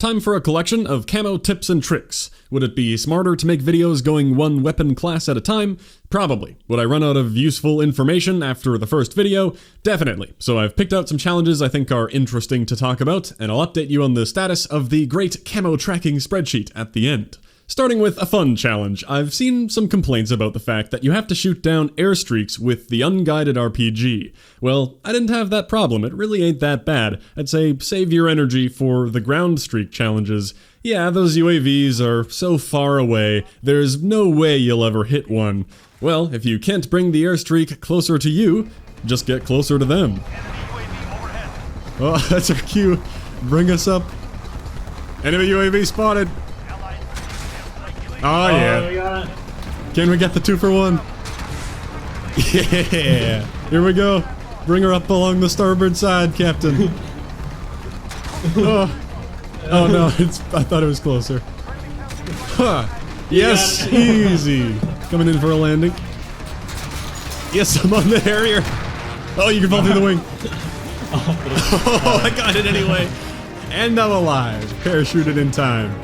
Time for a collection of camo tips and tricks. Would it be smarter to make videos going one weapon class at a time? Probably. Would I run out of useful information after the first video? Definitely. So I've picked out some challenges I think are interesting to talk about, and I'll update you on the status of the great camo tracking spreadsheet at the end. Starting with a fun challenge, I've seen some complaints about the fact that you have to shoot down airstreaks with the unguided RPG. Well, I didn't have that problem, it really ain't that bad. I'd say save your energy for the ground streak challenges. Yeah, those UAVs are so far away, there's no way you'll ever hit one. Well, if you can't bring the airstreak closer to you, just get closer to them. Oh, that's our cue. Bring us up. Enemy UAV spotted. Oh yeah. Can we get the 2-for-1? Yeah. Here we go. Bring her up along the starboard side, Captain. Oh no, I thought it was closer. Huh. Yes, easy. Coming in for a landing. Yes, I'm on the Harrier. Oh, you can fall through the wing. Oh, I got it anyway. And I'm alive. Parachuted in time.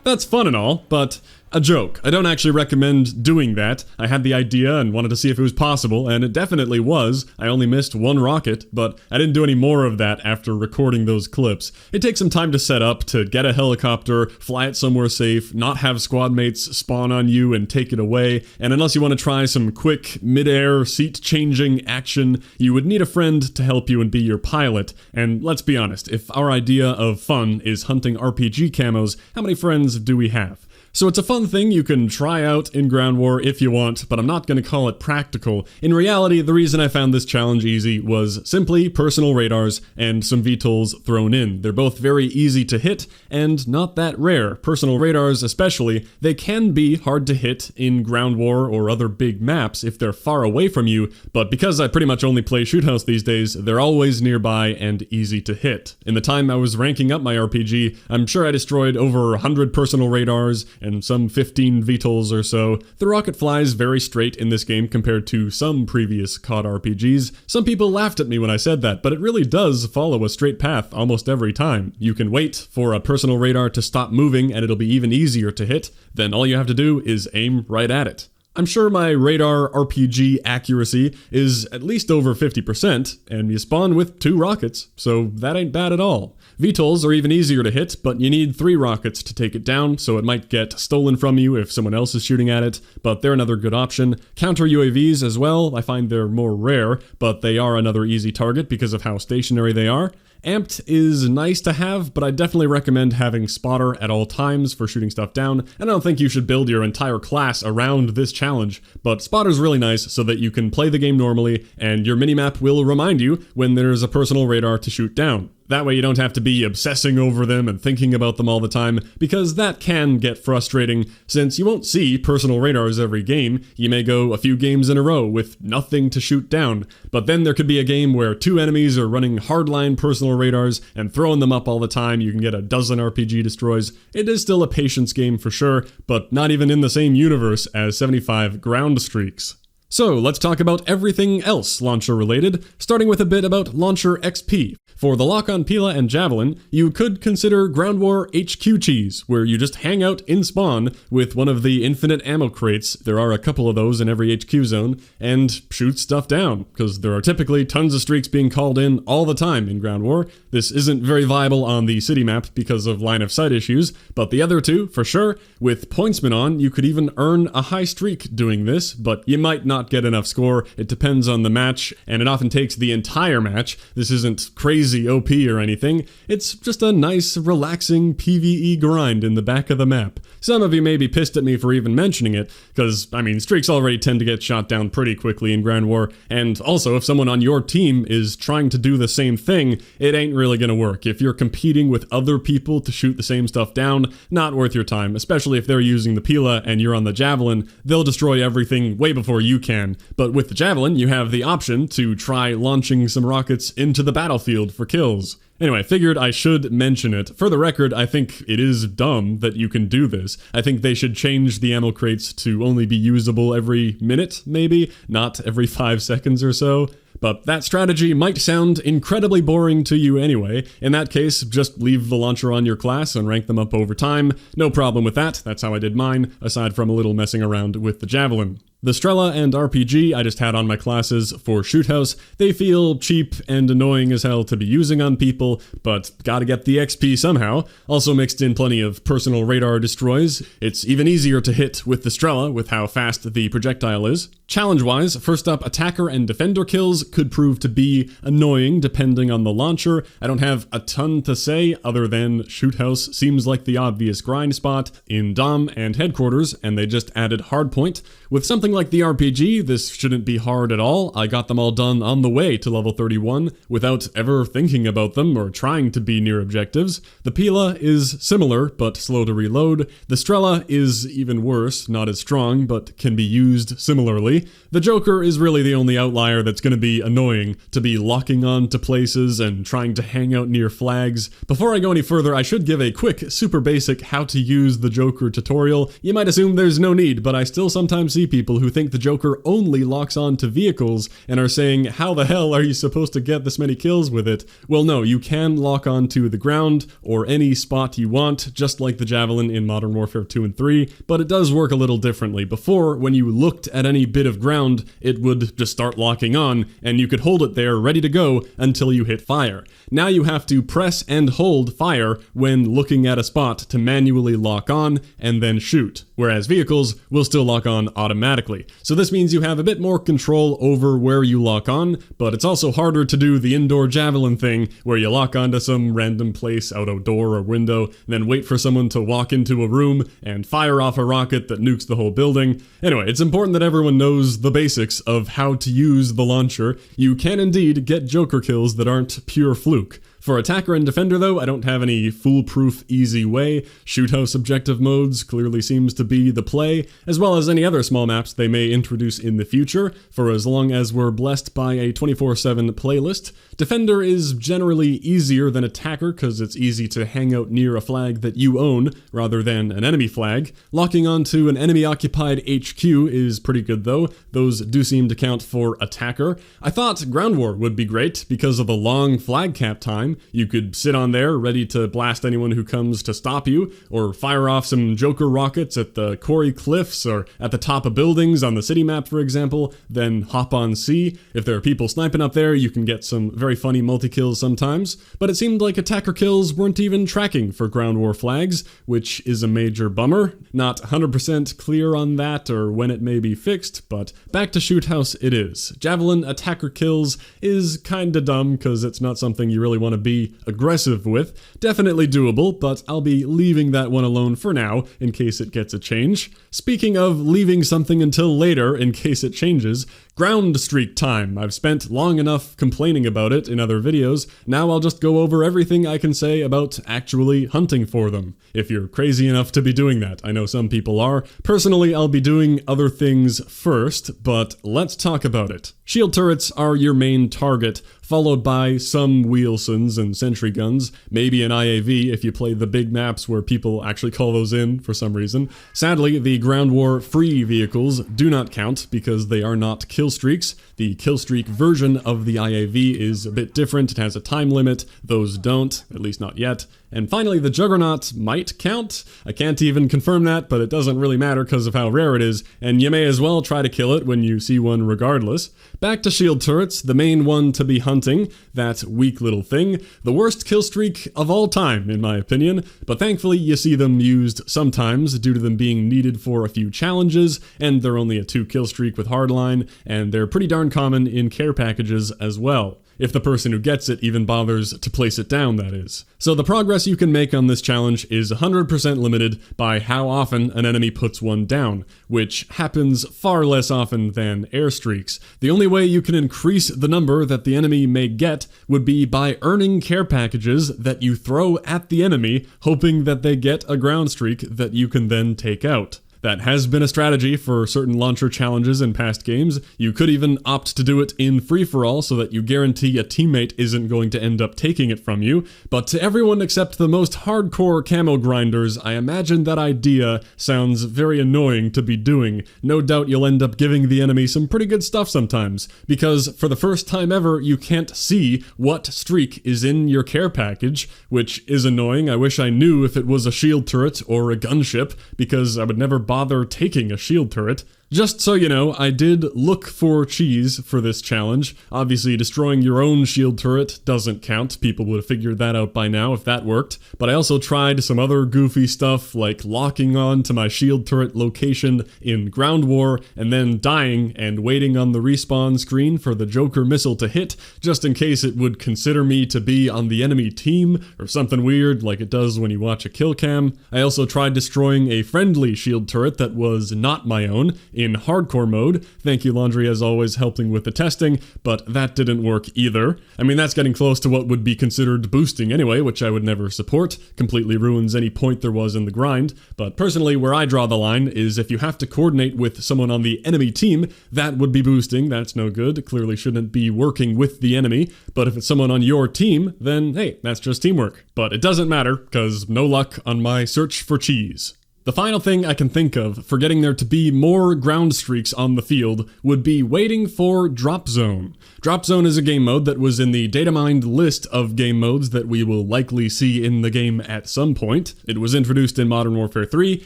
That's fun and all, but a joke. I don't actually recommend doing that. I had the idea and wanted to see if it was possible, and it definitely was. I only missed one rocket, but I didn't do any more of that after recording those clips. It takes some time to set up, to get a helicopter, fly it somewhere safe, not have squad mates spawn on you and take it away, and unless you want to try some quick mid-air seat-changing action, you would need a friend to help you and be your pilot. And let's be honest, if our idea of fun is hunting RPG camos, how many friends do we have? So it's a fun thing you can try out in Ground War if you want, but I'm not going to call it practical. In reality, the reason I found this challenge easy was simply personal radars and some VTOLs thrown in. They're both very easy to hit and not that rare. Personal radars especially, they can be hard to hit in Ground War or other big maps if they're far away from you, but because I pretty much only play Shoot House these days, they're always nearby and easy to hit. In the time I was ranking up my RPG, I'm sure I destroyed over 100 personal radars and some 15 VTOLs or so. The rocket flies very straight in this game compared to some previous COD RPGs. Some people laughed at me when I said that, but it really does follow a straight path almost every time. You can wait for a personal radar to stop moving and it'll be even easier to hit. Then all you have to do is aim right at it. I'm sure my radar RPG accuracy is at least over 50%, and you spawn with 2 rockets, so that ain't bad at all. VTOLs are even easier to hit, but you need 3 rockets to take it down, so it might get stolen from you if someone else is shooting at it, but they're another good option. Counter UAVs as well, I find they're more rare, but they are another easy target because of how stationary they are. Amped is nice to have, but I definitely recommend having Spotter at all times for shooting stuff down, and I don't think you should build your entire class around this challenge, but Spotter's really nice so that you can play the game normally, and your minimap will remind you when there's a personal radar to shoot down. That way you don't have to be obsessing over them and thinking about them all the time, because that can get frustrating. Since you won't see personal radars every game, you may go a few games in a row with nothing to shoot down, but then there could be a game where 2 enemies are running hardline personal radars and throwing them up all the time. You can get a dozen RPG destroys. It is still a patience game for sure, but not even in the same universe as 75 ground streaks. So let's talk about everything else launcher related, starting with a bit about launcher XP. For the lock-on PILA and Javelin, you could consider Ground War HQ cheese, where you just hang out in spawn with one of the infinite ammo crates, there are a couple of those in every HQ zone, and shoot stuff down, because there are typically tons of streaks being called in all the time in Ground War. This isn't very viable on the city map because of line of sight issues, but the other two, for sure. With pointsman on, you could even earn a high streak doing this, but you might not get enough score. It depends on the match, and it often takes the entire match. This isn't crazy OP or anything, it's just a nice, relaxing PvE grind in the back of the map. Some of you may be pissed at me for even mentioning it, because, I mean, streaks already tend to get shot down pretty quickly in Ground War, and also if someone on your team is trying to do the same thing, it ain't really gonna work. If you're competing with other people to shoot the same stuff down, not worth your time, especially if they're using the PILA and you're on the Javelin. They'll destroy everything way before you can. But with the Javelin, you have the option to try launching some rockets into the battlefield for kills. Anyway, I figured I should mention it. For the record, I think it is dumb that you can do this. I think they should change the ammo crates to only be usable every minute, maybe, not every 5 seconds or so. But that strategy might sound incredibly boring to you anyway. In that case, just leave the launcher on your class and rank them up over time. No problem with that. That's how I did mine, aside from a little messing around with the javelin. The Strela and RPG I just had on my classes for Shoot House. They feel cheap and annoying as hell to be using on people, but gotta get the XP somehow. Also mixed in plenty of personal radar destroys. It's even easier to hit with the Strela with how fast the projectile is. Challenge-wise, first up, attacker and defender kills could prove to be annoying depending on the launcher. I don't have a ton to say other than Shoot House seems like the obvious grind spot in Dom and Headquarters, and they just added Hardpoint. With something like the RPG, this shouldn't be hard at all. I got them all done on the way to level 31 without ever thinking about them or trying to be near objectives. The PILA is similar, but slow to reload. The Strela is even worse, not as strong, but can be used similarly. The JOKR is really the only outlier that's going to be annoying to be locking on to places and trying to hang out near flags. Before I go any further, I should give a quick, super basic how to use the JOKR tutorial. You might assume there's no need, but I still sometimes see people who think the JOKR only locks on to vehicles and are saying, how the hell are you supposed to get this many kills with it? Well, no, you can lock on to the ground or any spot you want, just like the Javelin in Modern Warfare 2 and 3, but it does work a little differently. Before, when you looked at any bit of ground, it would just start locking on, and you could hold it there ready to go until you hit fire. Now you have to press and hold fire when looking at a spot to manually lock on and then shoot, whereas vehicles will still lock on automatically. So this means you have a bit more control over where you lock on, but it's also harder to do the indoor javelin thing where you lock onto some random place out a door or window, then wait for someone to walk into a room and fire off a rocket that nukes the whole building. Anyway, it's important that everyone knows the basics of how to use the launcher. You can indeed get JOKR kills that aren't pure fluke. For attacker and defender though, I don't have any foolproof easy way. Shoot House objective modes clearly seems to be the play, as well as any other small maps they may introduce in the future, for as long as we're blessed by a 24/7 playlist. Defender is generally easier than attacker because it's easy to hang out near a flag that you own rather than an enemy flag. Locking onto an enemy occupied HQ is pretty good though. Those do seem to count for attacker. I thought ground war would be great because of the long flag cap time. You could sit on there ready to blast anyone who comes to stop you, or fire off some JOKR rockets at the quarry cliffs or at the top of buildings on the city map, for example, then hop on C. If there are people sniping up there, you can get some very funny multi-kills sometimes, but it seemed like attacker kills weren't even tracking for ground war flags, which is a major bummer. Not 100% clear on that or when it may be fixed, but back to Shoot House it is. Javelin attacker kills is kinda dumb because it's not something you really want to be aggressive with. Definitely doable, but I'll be leaving that one alone for now in case it gets a change. Speaking of leaving something until later in case it changes, ground streak time. I've spent long enough complaining about it in other videos. Now I'll just go over everything I can say about actually hunting for them. If you're crazy enough to be doing that, I know some people are. Personally, I'll be doing other things first, but let's talk about it. Shield turrets are your main target, followed by some Wheelsons and sentry guns, maybe an IAV if you play the big maps where people actually call those in for some reason. Sadly, the ground war free vehicles do not count because they are not kill streaks. The kill streak version of the IAV is a bit different. It has a time limit. Those don't, at least not yet. And finally, the Juggernaut might count. I can't even confirm that, but it doesn't really matter because of how rare it is, and you may as well try to kill it when you see one regardless. Back to shield turrets, the main one to be hunting, that weak little thing. The worst kill streak of all time, in my opinion, but thankfully you see them used sometimes due to them being needed for a few challenges, and they're only a 2 kill streak with hardline, and they're pretty darn common in care packages as well. If the person who gets it even bothers to place it down, that is. So the progress you can make on this challenge is 100% limited by how often an enemy puts one down, which happens far less often than airstreaks. The only way you can increase the number that the enemy may get would be by earning care packages that you throw at the enemy, hoping that they get a ground streak that you can then take out. That has been a strategy for certain launcher challenges in past games. You could even opt to do it in free-for-all so that you guarantee a teammate isn't going to end up taking it from you. But to everyone except the most hardcore camo grinders, I imagine that idea sounds very annoying to be doing. No doubt you'll end up giving the enemy some pretty good stuff sometimes, because for the first time ever, you can't see what streak is in your care package, which is annoying. I wish I knew if it was a shield turret or a gunship, because I would never bother taking a shield turret. Just so you know, I did look for cheese for this challenge. Obviously, destroying your own shield turret doesn't count. People would have figured that out by now if that worked. But I also tried some other goofy stuff, like locking on to my shield turret location in Ground War, and then dying and waiting on the respawn screen for the JOKR missile to hit, just in case it would consider me to be on the enemy team, or something weird like it does when you watch a kill cam. I also tried destroying a friendly shield turret that was not my own, in hardcore mode. Thank you, Laundry, as always, helping with the testing, but that didn't work either. I mean, that's getting close to what would be considered boosting anyway, which I would never support. Completely ruins any point there was in the grind. But personally, where I draw the line is if you have to coordinate with someone on the enemy team, that would be boosting. That's no good. Clearly shouldn't be working with the enemy. But if it's someone on your team, then hey, that's just teamwork. But it doesn't matter, because no luck on my search for cheese. The final thing I can think of for getting there to be more ground streaks on the field would be waiting for Drop Zone. Drop Zone is a game mode that was in the datamined list of game modes that we will likely see in the game at some point. It was introduced in Modern Warfare 3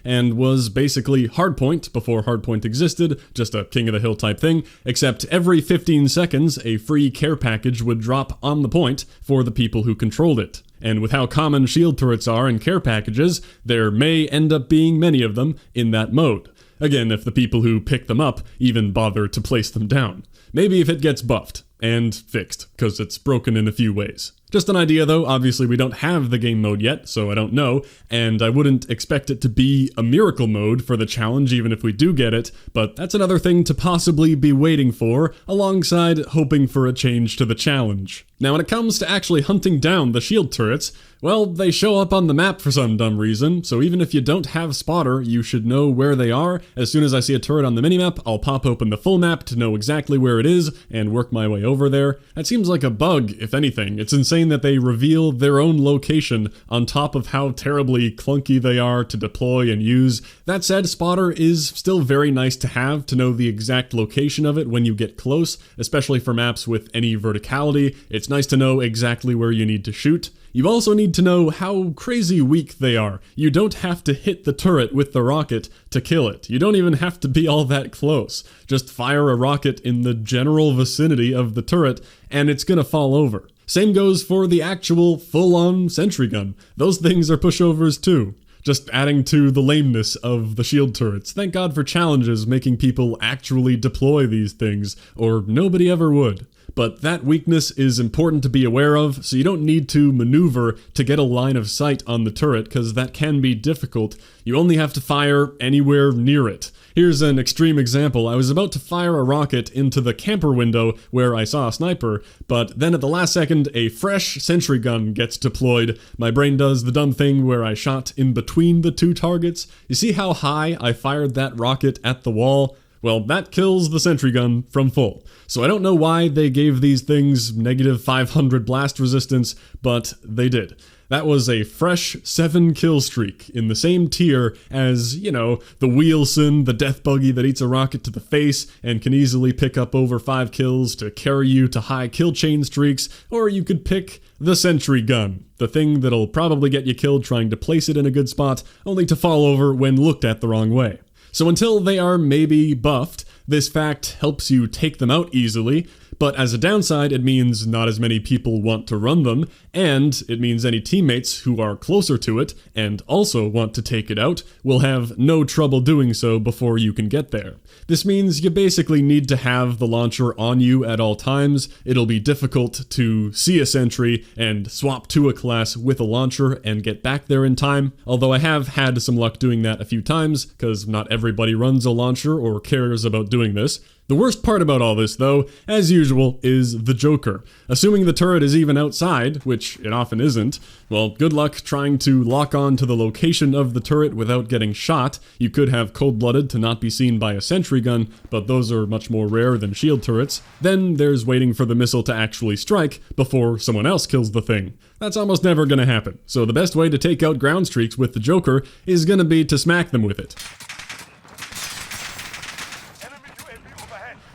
and was basically Hardpoint before Hardpoint existed, just a King of the Hill type thing, except every 15 seconds a free care package would drop on the point for the people who controlled it. And with how common shield turrets are in care packages, there may end up being many of them in that mode. Again, if the people who pick them up even bother to place them down. Maybe if it gets buffed and fixed, because it's broken in a few ways. Just an idea though, obviously we don't have the game mode yet, so I don't know, and I wouldn't expect it to be a miracle mode for the challenge even if we do get it, but that's another thing to possibly be waiting for, alongside hoping for a change to the challenge. Now when it comes to actually hunting down the shield turrets, well, they show up on the map for some dumb reason, so even if you don't have spotter, you should know where they are. As soon as I see a turret on the minimap, I'll pop open the full map to know exactly where it is and work my way over there. That seems like a bug, if anything. It's insane that they reveal their own location on top of how terribly clunky they are to deploy and use. That said, spotter is still very nice to have to know the exact location of it when you get close, especially for maps with any verticality. It's nice to know exactly where you need to shoot. You also need to know how crazy weak they are. You don't have to hit the turret with the rocket to kill it. You don't even have to be all that close. Just fire a rocket in the general vicinity of the turret and it's gonna fall over. Same goes for the actual full-on sentry gun. Those things are pushovers too. Just adding to the lameness of the shield turrets. Thank God for challenges making people actually deploy these things, or nobody ever would. But that weakness is important to be aware of, so you don't need to maneuver to get a line of sight on the turret, because that can be difficult. You only have to fire anywhere near it. Here's an extreme example. I was about to fire a rocket into the camper window where I saw a sniper, but then at the last second, a fresh sentry gun gets deployed. My brain does the dumb thing where I shot in between the two targets. You see how high I fired that rocket at the wall? Well, that kills the sentry gun from full. So I don't know why they gave these things negative 500 blast resistance, but they did. That was a fresh 7 kill streak in the same tier as, you know, the Wheelson, the death buggy that eats a rocket to the face and can easily pick up over 5 kills to carry you to high kill chain streaks, or you could pick the sentry gun, the thing that'll probably get you killed trying to place it in a good spot, only to fall over when looked at the wrong way. So until they are maybe buffed, this fact helps you take them out easily, but as a downside, it means not as many people want to run them, and it means any teammates who are closer to it and also want to take it out will have no trouble doing so before you can get there. This means you basically need to have the launcher on you at all times. It'll be difficult to see a sentry and swap to a class with a launcher and get back there in time, although I have had some luck doing that a few times, because not everybody runs a launcher or cares about doing this. The worst part about all this, though, as usual, is the JOKR. Assuming the turret is even outside, which it often isn't, well, good luck trying to lock on to the location of the turret without getting shot. You could have cold-blooded to not be seen by a sentry gun, but those are much more rare than shield turrets. Then there's waiting for the missile to actually strike before someone else kills the thing. That's almost never gonna happen, so the best way to take out ground streaks with the JOKR is gonna be to smack them with it.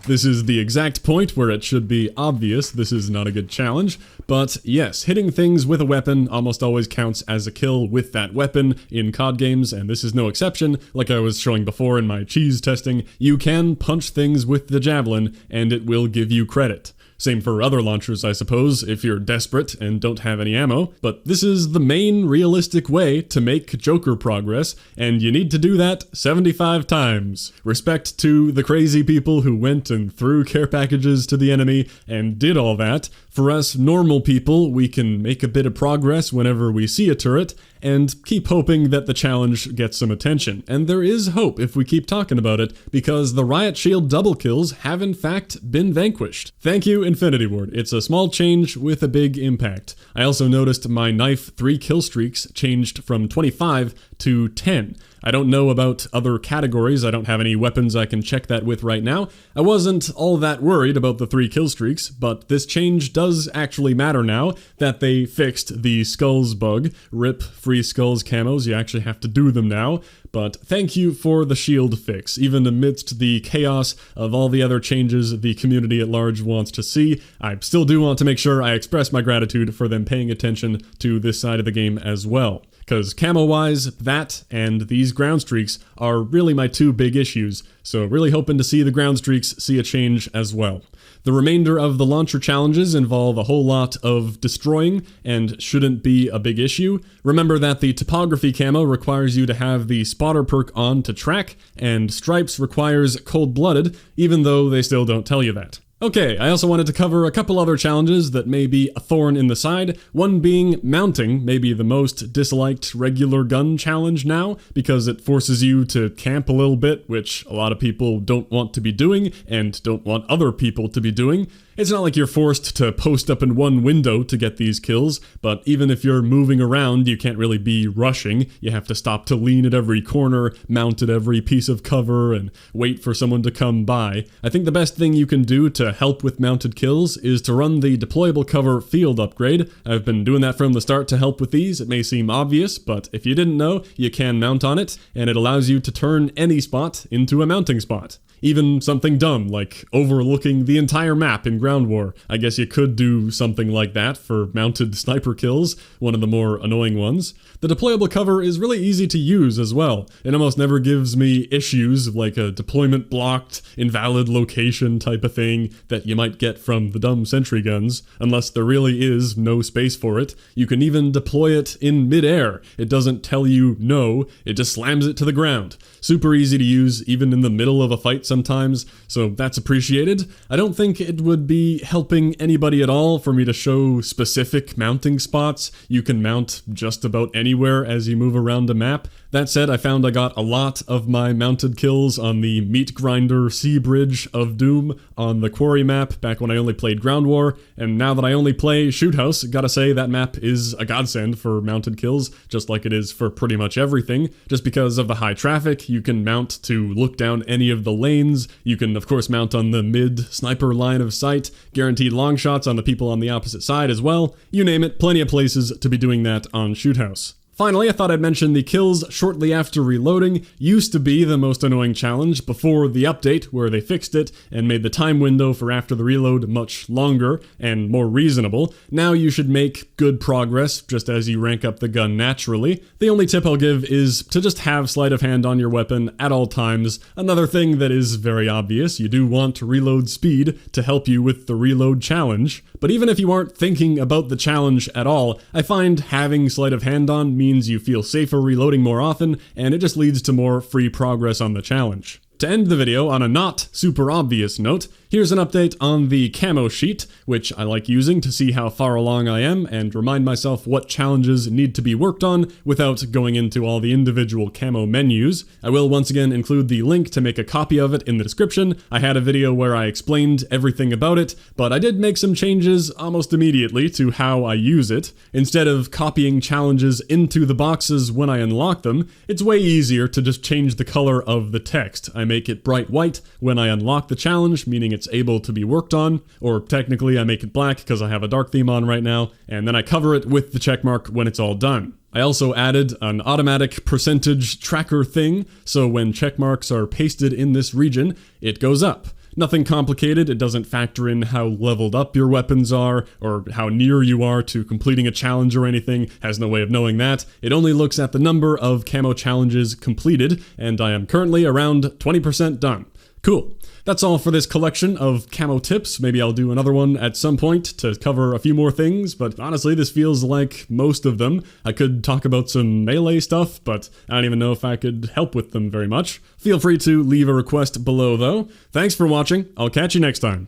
This is the exact point where it should be obvious this is not a good challenge, but yes, hitting things with a weapon almost always counts as a kill with that weapon in COD games, and this is no exception. Like I was showing before in my cheese testing, you can punch things with the javelin and it will give you credit. Same for other launchers, I suppose, if you're desperate and don't have any ammo, but this is the main realistic way to make JOKR progress, and you need to do that 75 times. Respect to the crazy people who went and threw care packages to the enemy and did all that. For us normal people, we can make a bit of progress whenever we see a turret, and keep hoping that the challenge gets some attention. And there is hope if we keep talking about it, because the Riot Shield double kills have in fact been vanquished. Thank you, Infinity Ward. It's a small change with a big impact. I also noticed my knife 3 kill streaks changed from 25 to 10. I don't know about other categories, I don't have any weapons I can check that with right now. I wasn't all that worried about the 3 kill streaks, but this change does actually matter now that they fixed the skulls bug. RIP free skulls camos, you actually have to do them now. But thank you for the shield fix, even amidst the chaos of all the other changes the community at large wants to see. I still do want to make sure I express my gratitude for them paying attention to this side of the game as well. Because camo-wise, that and these ground streaks are really my 2 big issues, so really hoping to see the ground streaks see a change as well. The remainder of the launcher challenges involve a whole lot of destroying and shouldn't be a big issue. Remember that the topography camo requires you to have the spotter perk on to track, and stripes requires cold-blooded, even though they still don't tell you that. Okay, I also wanted to cover a couple other challenges that may be a thorn in the side, one being mounting, maybe the most disliked regular gun challenge now, because it forces you to camp a little bit, which a lot of people don't want to be doing, and don't want other people to be doing. It's not like you're forced to post up in one window to get these kills, but even if you're moving around, you can't really be rushing. You have to stop to lean at every corner, mount at every piece of cover, and wait for someone to come by. I think the best thing you can do to help with mounted kills is to run the deployable cover field upgrade. I've been doing that from the start to help with these. It may seem obvious, but if you didn't know, you can mount on it, and it allows you to turn any spot into a mounting spot. Even something dumb, like overlooking the entire map in Ground War. I guess you could do something like that for mounted sniper kills, one of the more annoying ones. The deployable cover is really easy to use as well. It almost never gives me issues like a deployment blocked, invalid location type of thing that you might get from the dumb sentry guns, unless there really is no space for it. You can even deploy it in mid-air. It doesn't tell you no, it just slams it to the ground. Super easy to use, even in the middle of a fight sometimes, so that's appreciated. I don't think it would be helping anybody at all for me to show specific mounting spots. You can mount just about anywhere as you move around a map. That said, I found I got a lot of my mounted kills on the Meat Grinder Sea Bridge of Doom on the Quarry map back when I only played Ground War, and now that I only play Shoot House, gotta say that map is a godsend for mounted kills, just like it is for pretty much everything. Just because of the high traffic, you can mount to look down any of the lanes. You can, of course, mount on the mid-sniper line of sight, guaranteed long shots on the people on the opposite side as well. You name it, plenty of places to be doing that on Shoot House. Finally, I thought I'd mention the kills shortly after reloading used to be the most annoying challenge before the update where they fixed it and made the time window for after the reload much longer and more reasonable. Now you should make good progress just as you rank up the gun naturally. The only tip I'll give is to just have sleight of hand on your weapon at all times. Another thing that is very obvious, you do want reload speed to help you with the reload challenge. But even if you aren't thinking about the challenge at all, I find having sleight of hand on means you feel safer reloading more often, and it just leads to more free progress on the challenge. To end the video on a not super obvious note, here's an update on the camo sheet, which I like using to see how far along I am and remind myself what challenges need to be worked on without going into all the individual camo menus. I will once again include the link to make a copy of it in the description. I had a video where I explained everything about it, but I did make some changes almost immediately to how I use it. Instead of copying challenges into the boxes when I unlock them, it's way easier to just change the color of the text. I make it bright white when I unlock the challenge, meaning it's able to be worked on, or technically I make it black because I have a dark theme on right now, and then I cover it with the checkmark when it's all done. I also added an automatic percentage tracker thing, so when checkmarks are pasted in this region, it goes up. Nothing complicated, it doesn't factor in how leveled up your weapons are, or how near you are to completing a challenge or anything, has no way of knowing that. It only looks at the number of camo challenges completed, and I am currently around 20% done. Cool. That's all for this collection of camo tips. Maybe I'll do another one at some point to cover a few more things, but honestly, this feels like most of them. I could talk about some melee stuff, but I don't even know if I could help with them very much. Feel free to leave a request below, though. Thanks for watching. I'll catch you next time.